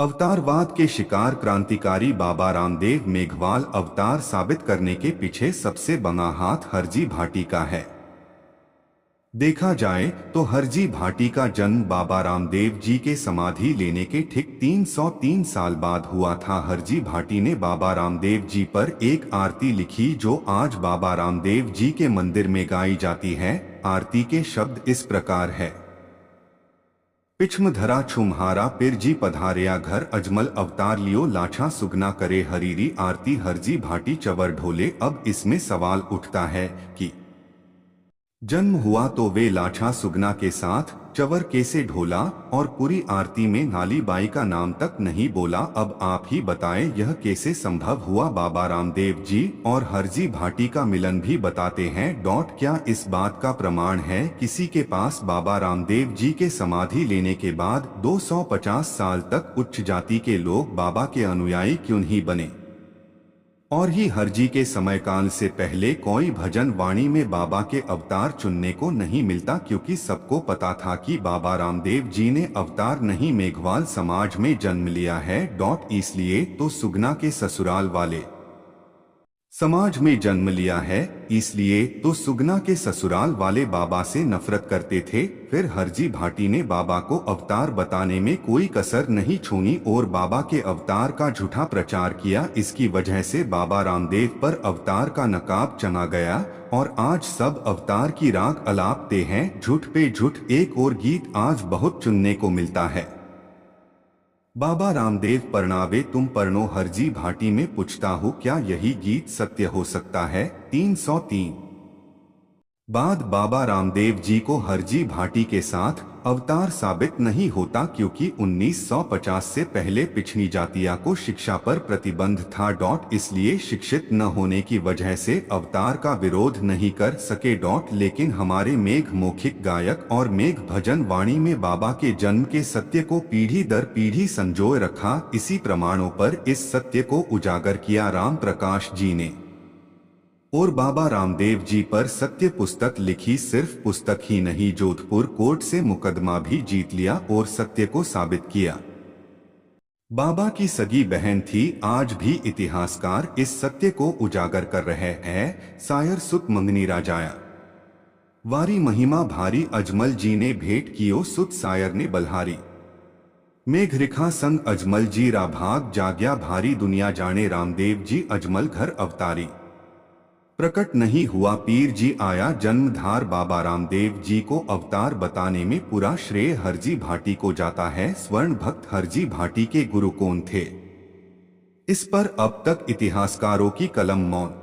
अवतारवाद के शिकार क्रांतिकारी बाबा रामदेव मेघवाल अवतार साबित करने के पीछे सबसे बड़ा हाथ हरजी भाटी का है। देखा जाए तो हरजी भाटी का जन्म बाबा रामदेव जी के समाधि लेने के ठीक 303 साल बाद हुआ था। हरजी भाटी ने बाबा रामदेव जी पर एक आरती लिखी जो आज बाबा रामदेव जी के मंदिर में गाई जाती है। आरती के शब्द इस प्रकार है। पिछम धरा छुम्हारा पिर जी पधारिया घर अजमल अवतार लियो लाछा सुगना करे हरीरी आरती हरजी भाटी चवर ढोले। अब इसमें सवाल उठता है कि जन्म हुआ तो वे लाछा सुगना के साथ चवर कैसे ढोला और पूरी आरती में नाली बाई का नाम तक नहीं बोला। अब आप ही बताएं यह कैसे संभव हुआ। बाबा रामदेव जी और हरजी भाटी का मिलन भी बताते हैं। क्या इस बात का प्रमाण है किसी के पास बाबा रामदेव जी के समाधि लेने के बाद 250 साल तक उच्च जाति के लोग बाबा के अनुयायी क्यों नहीं बने? और ही हरजी के समय काल से पहले कोई भजन वाणी में बाबा के अवतार चुनने को नहीं मिलता, क्योंकि सबको पता था कि बाबा रामदेव जी ने अवतार नहीं मेघवाल समाज में जन्म लिया है। इसलिए तो सुगना के ससुराल वाले समाज में जन्म लिया है, इसलिए तो सुगना के ससुराल वाले बाबा से नफरत करते थे। फिर हरजी भाटी ने बाबा को अवतार बताने में कोई कसर नहीं छोड़ी और बाबा के अवतार का झूठा प्रचार किया। इसकी वजह से बाबा रामदेव पर अवतार का नकाब चढ़ा गया और आज सब अवतार की राग अलापते हैं। झूठ पे झूठ। एक और गीत आज बहुत सुनने को मिलता है। बाबा रामदेव परणावे तुम परनो हरजी भाटी में पूछता हूँ क्या यही गीत सत्य हो सकता है। 303 बाद बाबा रामदेव जी को हरजी भाटी के साथ अवतार साबित नहीं होता, क्योंकि 1950 से पहले पिछड़ी जातिया को शिक्षा पर प्रतिबंध था। इसलिए शिक्षित न होने की वजह से अवतार का विरोध नहीं कर सके। लेकिन हमारे मेघ मौखिक गायक और मेघ भजन वाणी में बाबा के जन्म के सत्य को पीढ़ी दर पीढ़ी संजोए रखा। इसी प्रमाणों पर इस सत्य को उजागर किया राम प्रकाश जी ने और बाबा रामदेव जी पर सत्य पुस्तक लिखी। सिर्फ पुस्तक ही नहीं, जोधपुर कोर्ट से मुकदमा भी जीत लिया और सत्य को साबित किया। बाबा की सगी बहन थी। आज भी इतिहासकार इस सत्य को उजागर कर रहे हैं। सायर सुत मंगनी राजाया वारी महिमा भारी अजमल जी ने भेंट कियो सुत सायर ने बल्हारी। मेघ रिखा संग अजमल जी रा भाग जाग्या भारी दुनिया जाने रामदेव जी अजमल घर अवतारी। प्रकट नहीं हुआ पीर जी आया जन्मधार। बाबा रामदेव जी को अवतार बताने में पूरा श्रेय हरजी भाटी को जाता है। स्वर्ण भक्त हरजी भाटी के गुरु कौन थे, इस पर अब तक इतिहासकारों की कलम मौन।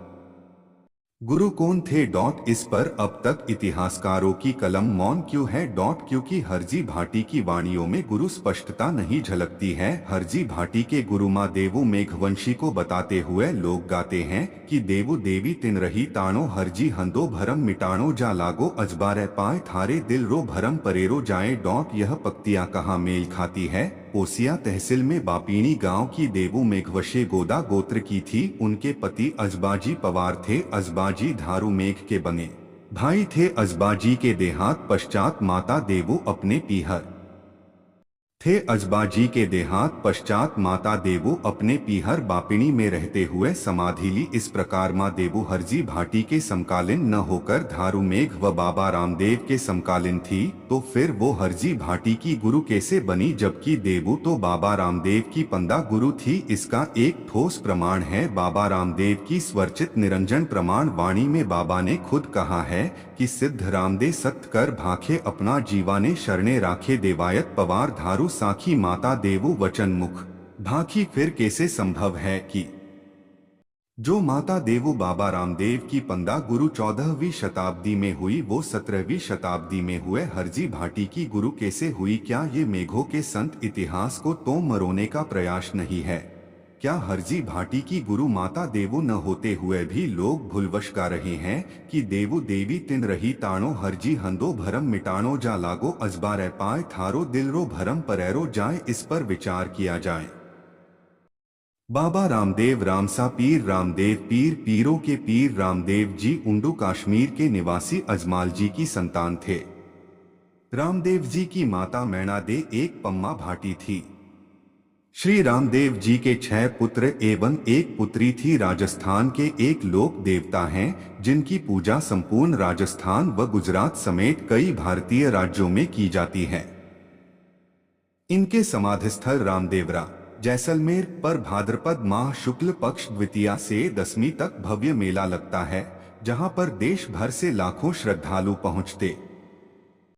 गुरु कौन थे? इस पर अब तक इतिहासकारों की कलम मौन क्यों है? क्योंकि हरजी भाटी की वाणियों में गुरु स्पष्टता नहीं झलकती है। हरजी भाटी के गुरु माँ देवु मेघवंशी को बताते हुए लोग गाते हैं कि देवु देवी तिन रही ताणो हरजी हंदो भरम मिटाणो जा लागो अजबारे पाए थारे दिल रो भरम परेरो जाए। यह पक्तियां कहाँ मेल खाती है? ओसिया तहसील में बापीणी गांव की देवु मेघवशे गोदा गोत्र की थी। उनके पति अजबाजी पवार थे। अजबाजी धारू मेघ के बने भाई थे। अजबाजी के देहात पश्चात माता देवु अपने पीहर थे। अजबाजी के देहात पश्चात माता देवु अपने पीहर बापिणी में रहते हुए समाधि ली। इस प्रकार माँ देवु हरजी भाटी के समकालीन न होकर धारू मेघ व बाबा रामदेव के समकालीन थी। तो फिर वो हरजी भाटी की गुरु कैसे बनी, जबकि देवु तो बाबा रामदेव की पंदा गुरु थी? इसका एक ठोस प्रमाण है बाबा रामदेव की स्वरचित निरंजन प्रमाण वाणी में बाबा ने खुद कहा है कि सिद्ध रामदे सत्य कर भाखे अपना जीवाने शरणे राखे देवायत पवार धारू साखी माता देवु वचन मुख भाखी। फिर कैसे संभव है कि जो माता देवु बाबा रामदेव की पंदा गुरु 14वीं शताब्दी में हुई वो 17वीं शताब्दी में हुए हरजी भाटी की गुरु कैसे हुई? क्या ये मेघों के संत इतिहास को तो मरोने का प्रयास नहीं है? क्या हरजी भाटी की गुरु माता देवु न होते हुए भी लोग भूलवश गा रहे हैं कि देवु देवी तिन रही ताणो हरजी हंदो भरम मिटाणो जा लागो अजबारे पाए थारो दिल रो भरम परेरो जाए? इस पर विचार किया जाए। बाबा रामदेव रामसा पीर रामदेव पीर पीरों के पीर रामदेव जी उंडू कश्मीर के निवासी अजमाल जी की संतान थे। रामदेव जी की माता मैणा दे एक पम्मा भाटी थी। श्री रामदेव जी के 6 पुत्र एवं एक पुत्री थी। राजस्थान के एक लोक देवता हैं जिनकी पूजा संपूर्ण राजस्थान व गुजरात समेत कई भारतीय राज्यों में की जाती है। इनके समाधिस्थल रामदेवरा जैसलमेर पर भाद्रपद माह शुक्ल पक्ष द्वितीया से दसवीं तक भव्य मेला लगता है, जहां पर देश भर से लाखों श्रद्धालु पहुंचते